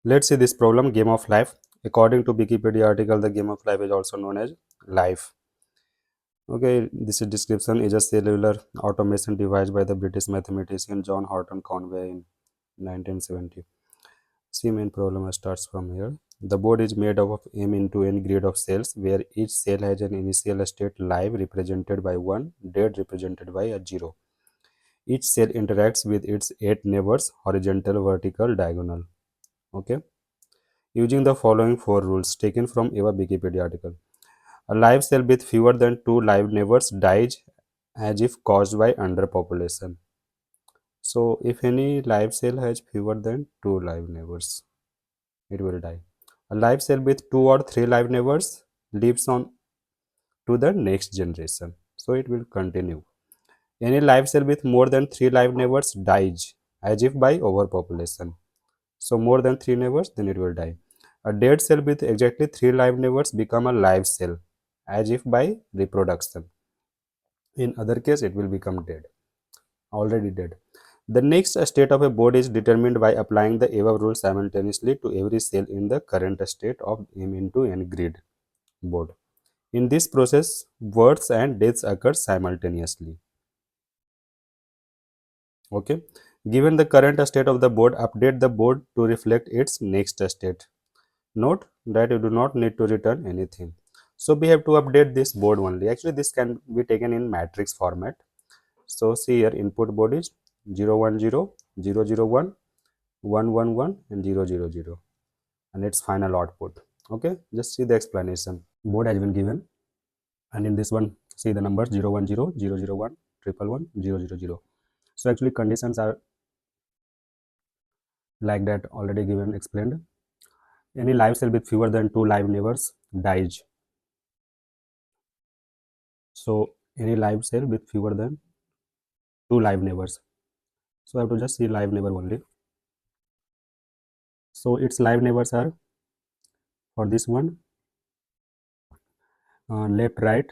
Let's see this problem, game of life. According to Wikipedia article, the game of life is also known as life. Okay, this is description is a cellular automation device by the British mathematician John Horton Conway in 1970. See, main problem starts from here. The board is made up of m into n grid of cells where each cell has an initial state live represented by 1, dead represented by a 0. Each cell interacts with its 8 neighbors, horizontal, vertical, diagonal. Okay, using the following 4 rules taken from a Wikipedia article. A live cell with fewer than 2 live neighbors dies as if caused by underpopulation. So if any live cell has fewer than 2 live neighbors, it will die. A live cell with 2 or 3 live neighbors lives on to the next generation. So it will continue. Any live cell with more than 3 live neighbors dies as if by overpopulation. So more than 3 neighbors, then it will die. A dead cell with exactly 3 live neighbors become a live cell as if by reproduction. In other case, it will become dead, already dead. The next state of a board is determined by applying the above rule simultaneously to every cell in the current state of m into n grid board. In this process, births and deaths occur simultaneously. Okay. Given the current state of the board, update the board to reflect its next state. Note that you do not need to return anything. So we have to update this board only. Actually, this can be taken in matrix format. So see here, input board is 010, 001, 111 and 000, and its final output. Okay, just see the explanation. Board has been given, and in this one, see the numbers 010, 001, 111, 000. So actually conditions are like that, already given, explained. Any live cell with fewer than 2 live neighbors dies. So any live cell with fewer than 2 live neighbors. So I have to just see live neighbor only. So its live neighbors are, for this one, left, right,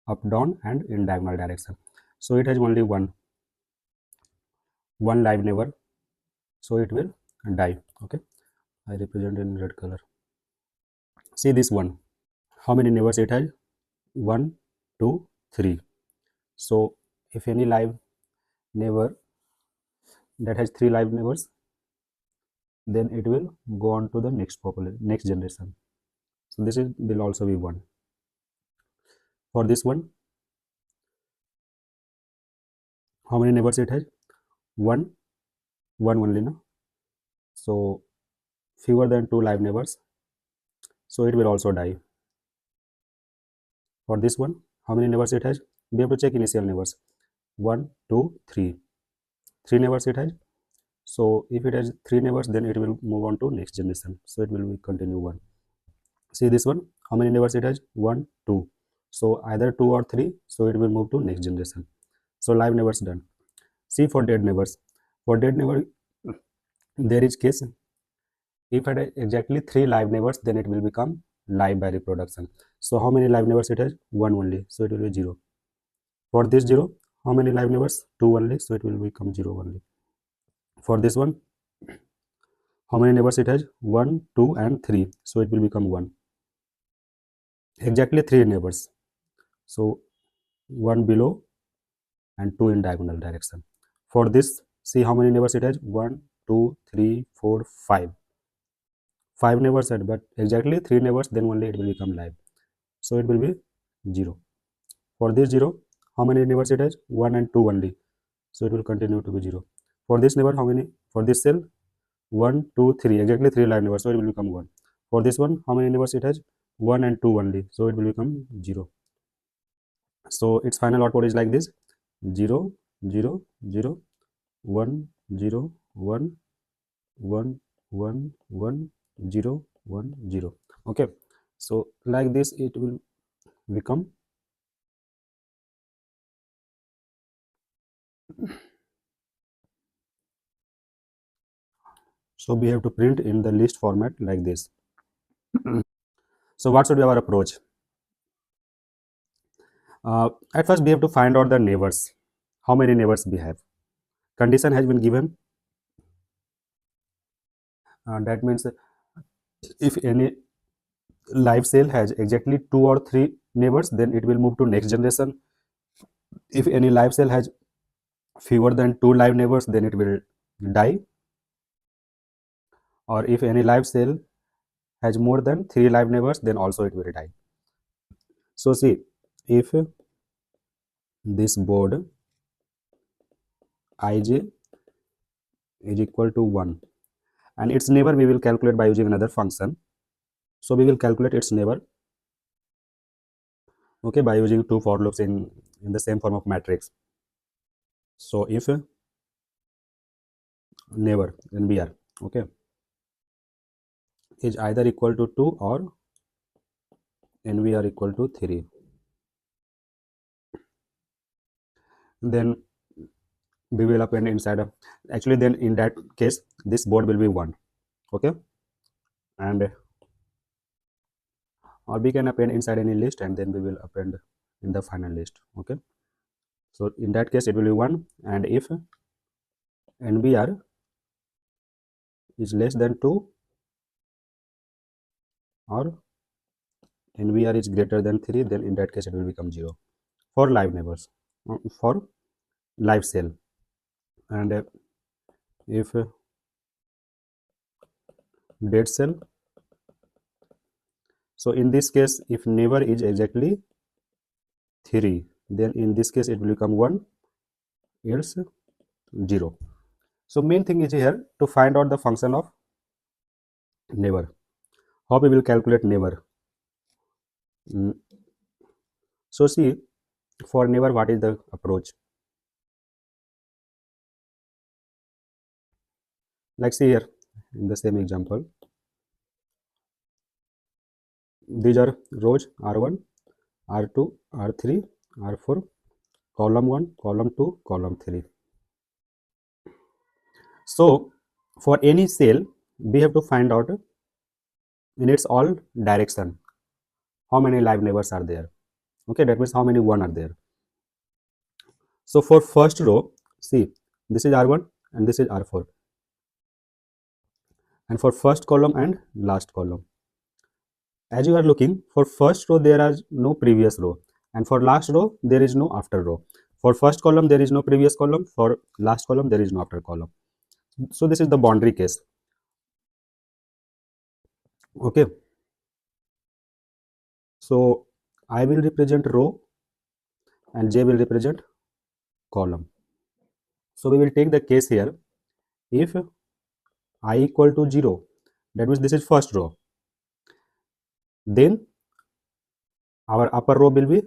up, down, and in diagonal direction. So it has only one live neighbor, so it will die. Okay, I represent in red color. See this one, how many neighbors it has? 1, 2, 3. So if any live neighbor that has 3 live neighbors, then it will go on to the next next generation. So this is will also be 1. For this one, how many neighbors it has? 1 only, no? So fewer than 2 live neighbors, so it will also die. For this one, how many neighbors it has? We have to check initial neighbors. 1, 2, 3. 3 neighbors it has. So if it has 3 neighbors, then it will move on to next generation. So it will be continue 1. See this one, how many neighbors it has? 1, 2. So either 2 or 3, so it will move to next generation. So live neighbors done. See for dead neighbors. For dead neighbor, there is case if it has exactly 3 live neighbors, then it will become live by reproduction. So how many live neighbors it has? 1 only, so it will be 0. For this 0, how many live neighbors? 2 only, so it will become 0 only. For this one, how many neighbors it has? 1, 2 and 3, so it will become 1. Exactly 3 neighbors, so 1 below and 2 in diagonal direction. For this, see how many neighbors it has? 1, 2, 3, 4, 5. 5 neighbors had, but exactly 3 neighbors, then only it will become live. So it will be 0. For this 0, how many neighbors it has? 1 and 2 only. So it will continue to be 0. For this neighbor, how many? For this cell, 1, 2, 3. Exactly 3 live neighbors, so it will become 1. For this one, how many neighbors it has? 1 and 2 only. So it will become 0. So its final output is like this: 0, 0, 0, 1, 0, 1, 1, 1, 1, 0, 1, 0. Okay. So like this, it will become. So we have to print in the list format like this. So what should be our approach? At first we have to find out the neighbors. How many neighbors we have? Condition has been given. That means if any live cell has exactly 2 or 3 neighbors, then it will move to next generation. If any live cell has fewer than 2 live neighbors, then it will die. Or if any live cell has more than 3 live neighbors, then also it will die. So see, if this board ij is equal to 1 and its neighbor we will calculate by using another function. So we will calculate its neighbor, okay, by using 2 for loops in the same form of matrix. So if neighbor nbr, okay, is either equal to 2 or nbr equal to 3, then we will append inside of, actually then in that case this board will be 1, okay, and or we can append inside any list and then we will append in the final list, okay. So in that case it will be 1, and if nbr is less than 2 or nbr is greater than 3, then in that case it will become 0 for live neighbors, for live cell. And if dead cell, so in this case if neighbor is exactly 3, then in this case it will become 1, else 0. So main thing is here to find out the function of neighbor. How we will calculate neighbor? So see, for neighbor what is the approach? Like see here in the same example, these are rows r1, r2, r3, r4, column 1, column 2, column 3. So for any cell we have to find out in its all direction how many live neighbors are there, okay, that means how many 1 are there. So for first row, see, this is r1 and this is r4, and for first column and last column, as you are looking, for first row there is no previous row, and for last row there is no after row. For first column there is no previous column, for last column there is no after column. So this is the boundary case, okay. So I will represent row and j will represent column. So we will take the case here, if I equal to 0, that means this is first row, then our upper row will be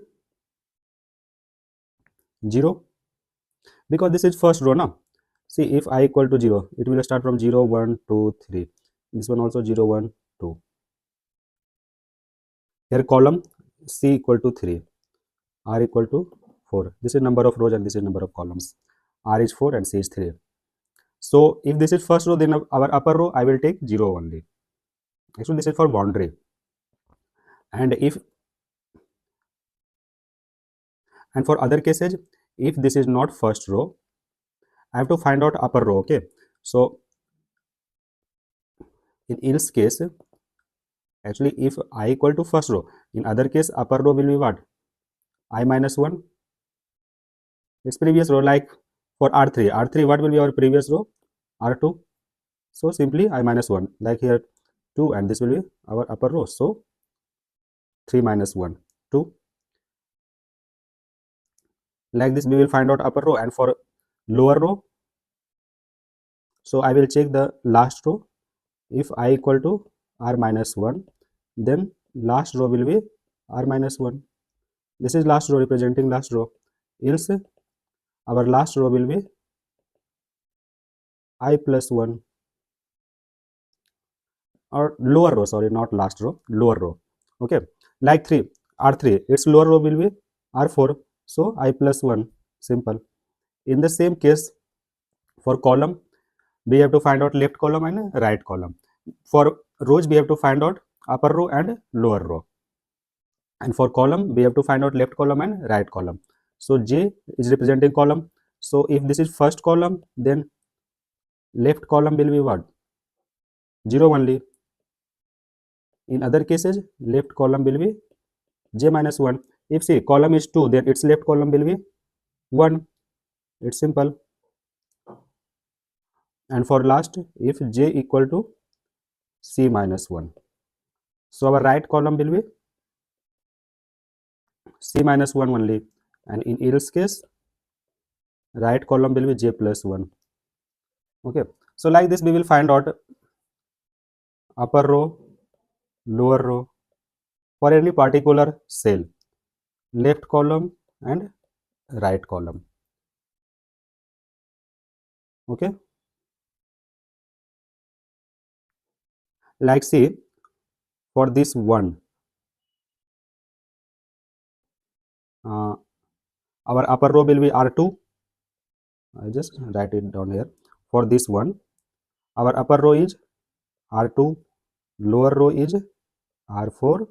0, because this is first row now. See, if I equal to 0, it will start from 0, 1, 2, 3. This one also 0, 1, 2. Here column C equal to 3, R equal to 4. This is number of rows and this is number of columns. R is 4 and C is 3. So if this is first row, then our upper row I will take 0 only. Actually this is for boundary. And for other cases, if this is not first row, I have to find out upper row, okay. So in else case, actually if I equal to first row, in other case upper row will be what? I minus 1, its previous row. Like for r3 what will be our previous row? R2. So simply I minus 1, like here 2, and this will be our upper row. So 3 minus 1, 2. Like this we will find out upper row. And for lower row, so I will check the last row. If I equal to r minus 1, then last row will be r minus 1. This is last row, representing last row. Else our last row will be I plus 1, or lower row, sorry, not last row, lower row, okay. Like r3, its lower row will be r4, so I plus 1, simple. In the same case, for column we have to find out left column and right column. For rows we have to find out upper row and lower row, and for column we have to find out left column and right column. So j is representing column. So if this is first column, then left column will be what? 0 only. In other cases, left column will be j minus 1. If say column is 2, then its left column will be 1. It's simple. And for last, if j equal to c minus 1, so our right column will be c minus 1 only, and in else case right column will be j plus 1. Okay, so like this we will find out upper row, lower row for any particular cell, left column and right column. Okay, like see, for this one, uh, our upper row will be r2. I just write it down here. For this one, our upper row is r2, lower row is r4,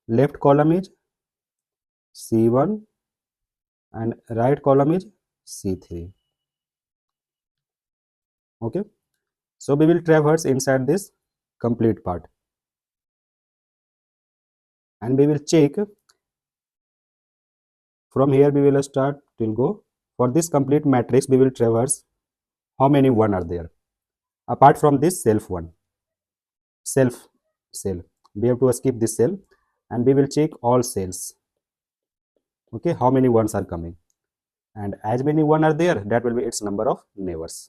left column is c1, and right column is c3. Okay, so we will traverse inside this complete part, and we will check from here. We will start till go. For this complete matrix we will traverse how many one are there apart from this self one, self cell. We have to skip this cell, and we will check all cells. Okay, how many ones are coming, and as many one are there, that will be its number of neighbors.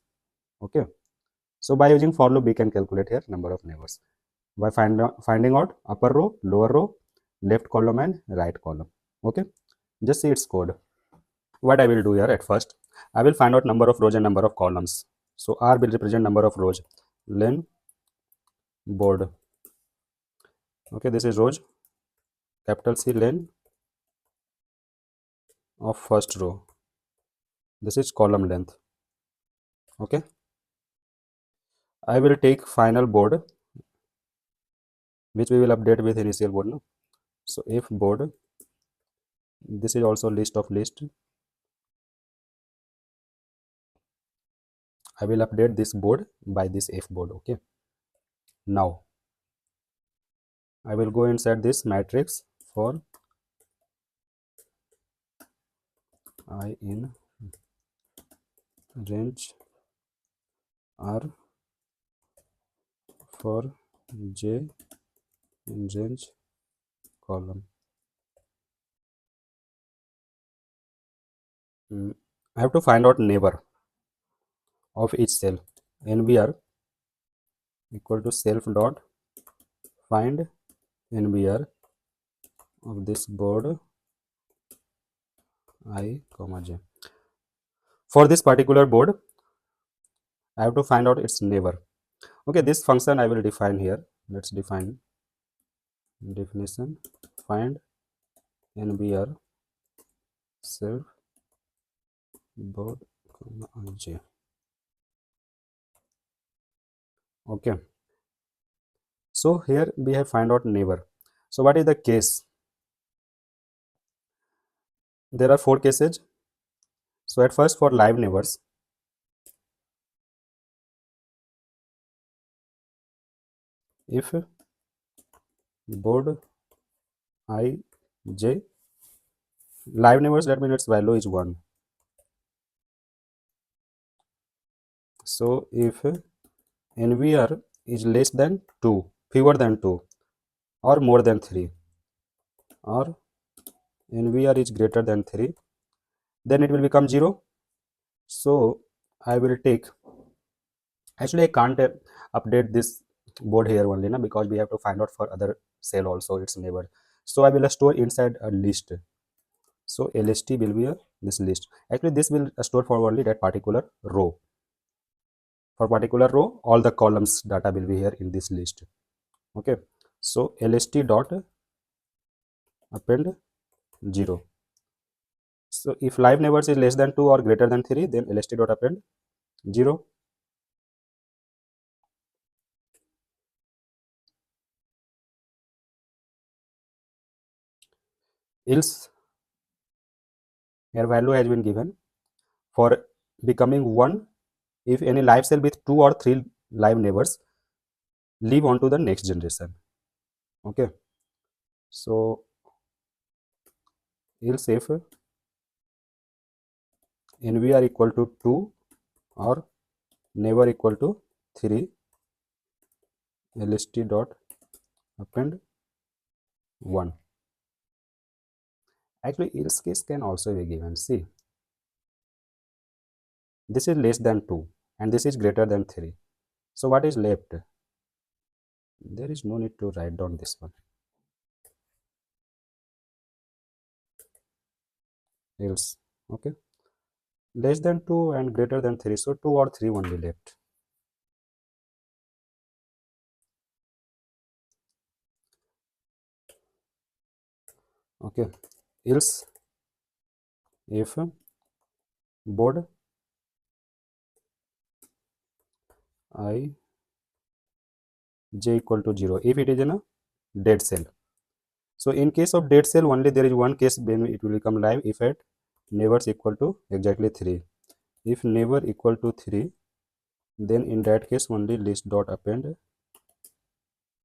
Okay, so by using for loop we can calculate here number of neighbors by finding out upper row, lower row, left column and right column. Okay, just see its code. What I will do here, at first I will find out number of rows and number of columns. So r will represent number of rows, len board. Okay, this is rows, capital C, len of first row. This is column length. Okay, I will take final board, which we will update with initial board. No? So if board, this is also list of list. I will update this board by this f board. Okay, now I will go inside this matrix for I in range r, for j in range column. I have to find out neighbor of each cell. nbr equal to self dot find nbr of this board I comma j. For this particular board, I have to find out its neighbor. Okay, this function I will define here. Let's define definition find nbr self board comma ij. Okay, so here we have find out neighbor. So what is the case? There are 4 cases. So at first, for live neighbors, if board I j live neighbors, that means its value is 1. So if nvr is less than 2, fewer than 2, or more than 3, or nvr is greater than 3, then it will become 0. So I will take, actually I can't update this board here only na, because we have to find out for other cell also its neighbor. So I will store inside a list. So lst will be this list. Actually this will store for only that particular row. For particular row, all the columns data will be here in this list. Okay, so lst dot append 0. So if live neighbors is less than 2 or greater than 3, then lst dot append 0. Else, here value has been given for becoming 1 if any live cell with 2 or 3 live neighbors live on to the next generation. Okay, so else if nvr equal to 2 or neighbor equal to 3, lst dot append 1. Actually else case can also be given. See, this is less than 2 and this is greater than 3. So what is left? There is no need to write down this one. Else, okay, less than 2 and greater than 3, so 2 or 3 only left. Okay, else if board I j equal to 0, if it is in a dead cell. So in case of dead cell only there is one case when it will become live if at neighbors equal to exactly 3. If neighbor equal to 3, then in that case only list dot append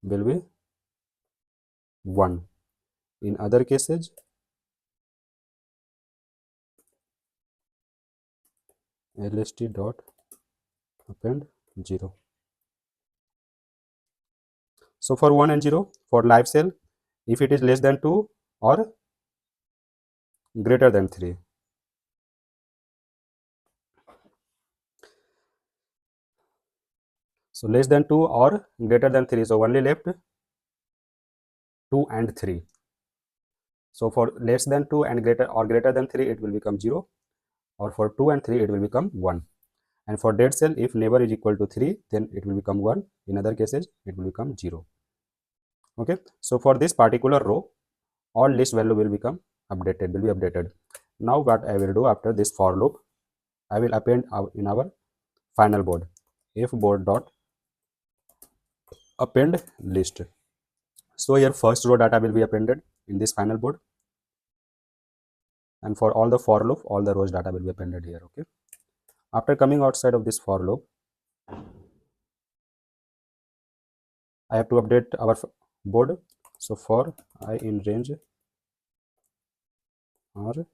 will be 1. In other cases lst dot append 0. So for 1 and 0 for live cell, if it is less than 2 or greater than 3. So less than 2 or greater than 3. So only left 2 and 3. So for less than 2 and greater than 3 it will become 0, or for 2 and 3 it will become 1. And for dead cell, if neighbor is equal to 3, then it will become 1. In other cases it will become 0. Okay, so for this particular row all list value will be updated. Now what I will do after this for loop, I will append in our final board if board dot append list. So here first row data will be appended in this final board, and for all the for loop all the rows data will be appended here. Okay, after coming outside of this for loop, I have to update our board. So for I in range or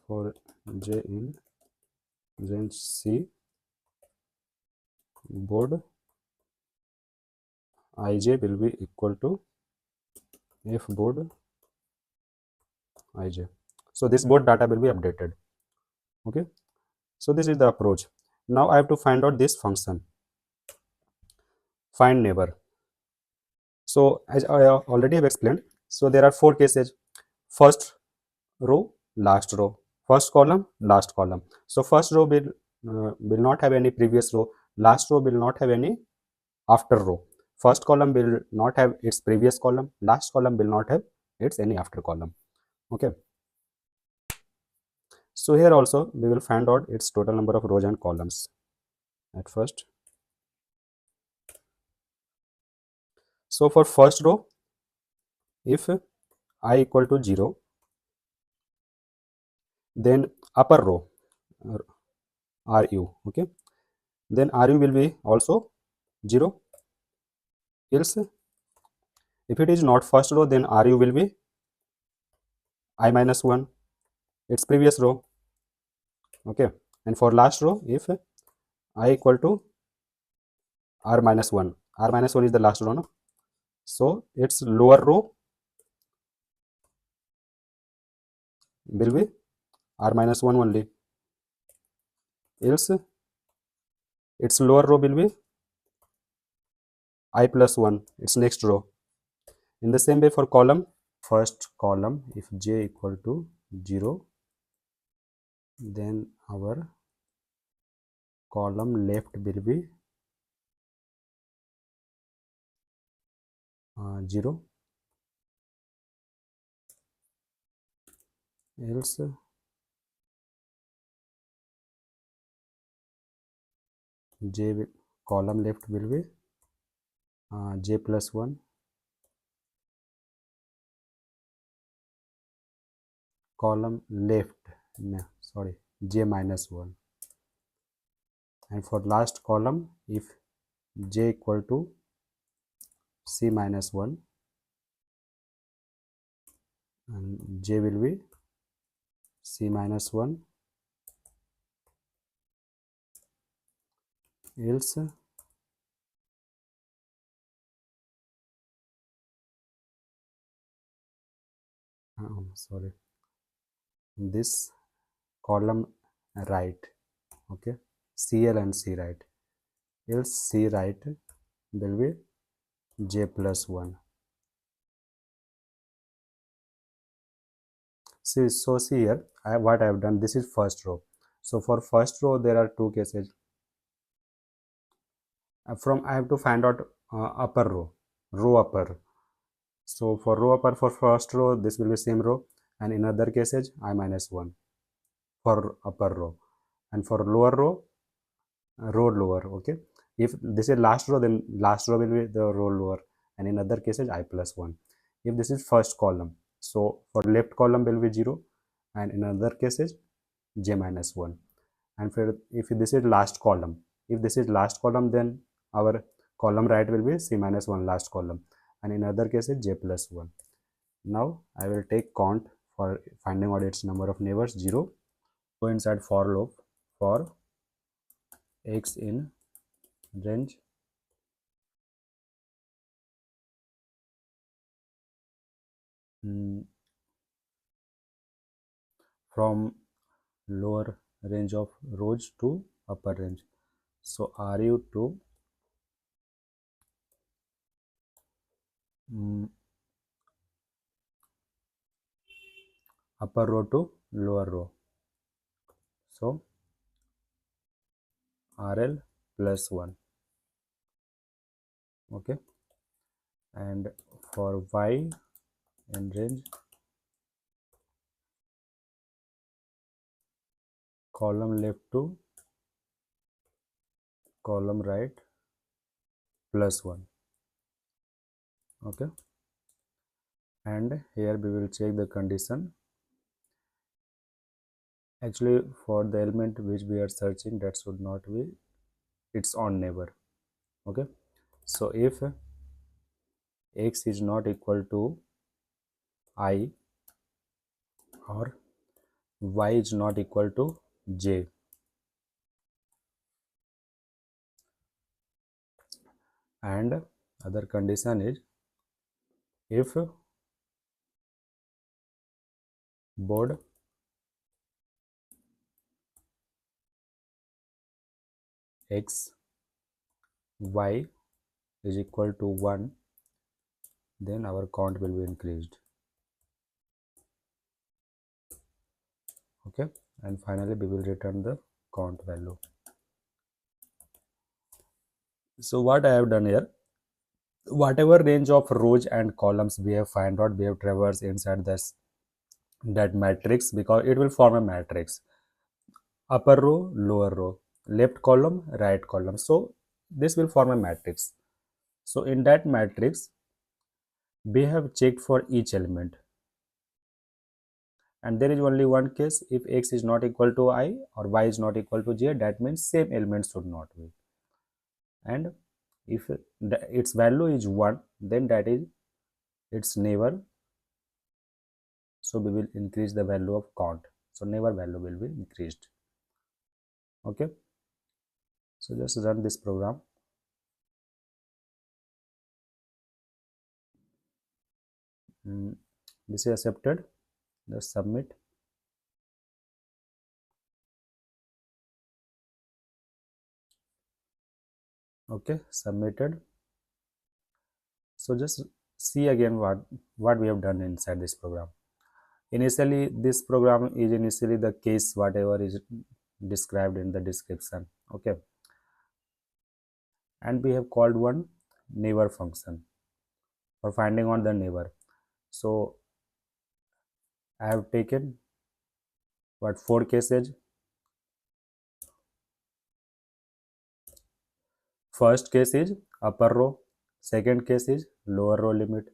for j in range C, board ij will be equal to f board ij. So this board data will be updated. Okay, so this is the approach. Now I have to find out this function find neighbor. So as I already have explained, so there are 4 cases: first row, last row, first column, last column. So first row will not have any previous row, last row will not have any after row, first column will not have its previous column, last column will not have its any after column. Okay, so here also we will find out its total number of rows and columns at first. So for first row, if I equal to 0, then upper row ru, okay, then ru will be also 0. Else if it is not first row, then ru will be I minus 1, its previous row. Okay, and for last row, if I equal to r minus 1, r minus 1 is the last row, no? So its lower row will be r minus 1 only. Else its lower row will be I plus 1, its next row. In the same way for column, first column, if j equal to 0, then our column left will be 0. Else column left will be j plus 1, column left, no, sorry, j minus 1. and for last column, if j equal to c minus 1, and j will be c minus 1, else sorry, this column right, okay, cl and c right, else c right will be j plus 1. See here, what I have done, this is first row. So for first row there are two cases. From I have to find out upper row upper. So for row upper, for first row this will be same row, and in other cases I minus 1 for upper row, and for lower row, row lower. Okay, if this is last row, then last row will be the row lower, and in other cases I plus 1. If this is first column, so for left column will be 0, and in other cases j minus 1. And for if this is last column, if this is last column, then our column right will be c minus 1 last column, and in other cases j plus 1. Now I will take count for finding out its number of neighbors 0. Go inside for loop for x in range from lower range of rows to upper range. So ru to upper row to lower row. So rl plus 1. Okay, and for y in range column left to column right plus 1. Okay, and here we will check the condition. Actually, for the element which we are searching, that should not be its own neighbor. Okay, so if x is not equal to I, or y is not equal to j, and other condition is if board x y is equal to 1, then our count will be increased. Okay, and finally we will return the count value. So what I have done here, whatever range of rows and columns we have find out, we have traversed inside this that matrix, because it will form a matrix: upper row, lower row, left column, right column. So this will form a matrix. So in that matrix we have checked for each element, and there is only one case: if x is not equal to I or y is not equal to j, that means same element should not be. And if its value is 1, then that is its neighbor, so we will increase the value of count, so neighbor value will be increased. Okay, so just run this program. This is accepted, just submit. Okay, submitted. So just see again what we have done inside this program. Initially, this program is initially the case whatever is described in the description. Okay, and we have called one neighbor function for finding out the neighbor. So I have taken what 4 cases. First case is upper row, second case is lower row limit,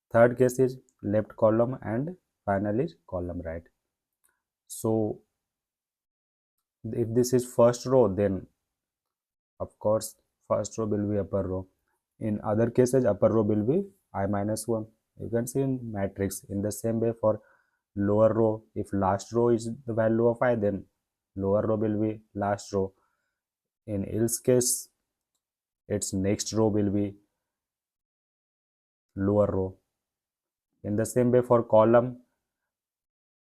third case is left column, and final is column right. So if this is first row, then Of course, first row will be upper row. In other cases, upper row will be I minus 1. You can see in matrix in the same way for lower row. If last row is the value of I, then lower row will be last row. In else case, its next row will be lower row. In the same way for column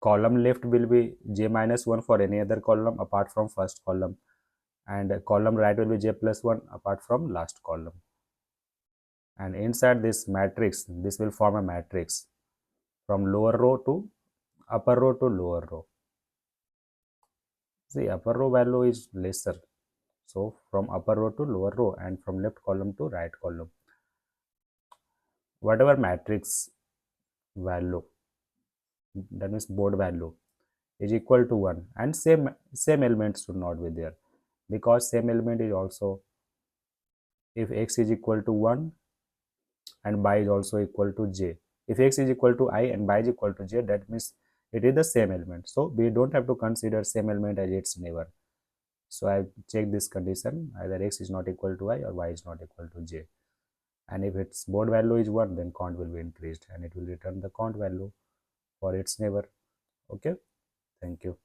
left will be j minus 1 for any other column apart from first column, and column right will be j plus 1 apart from last column. And inside this matrix, this will form a matrix from lower row to upper row to lower row. See, upper row value is lesser, so from upper row to lower row and from left column to right column, whatever matrix value, that means board value, is equal to 1, and same elements should not be there, because same element is also, if x is equal to 1 and y is also equal to j, if x is equal to I and y is equal to j, that means it is the same element, so we don't have to consider same element as its neighbor. So I check this condition, either x is not equal to I or y is not equal to j, and if its board value is 1, then count will be increased and it will return the count value for its neighbor. Okay, thank you.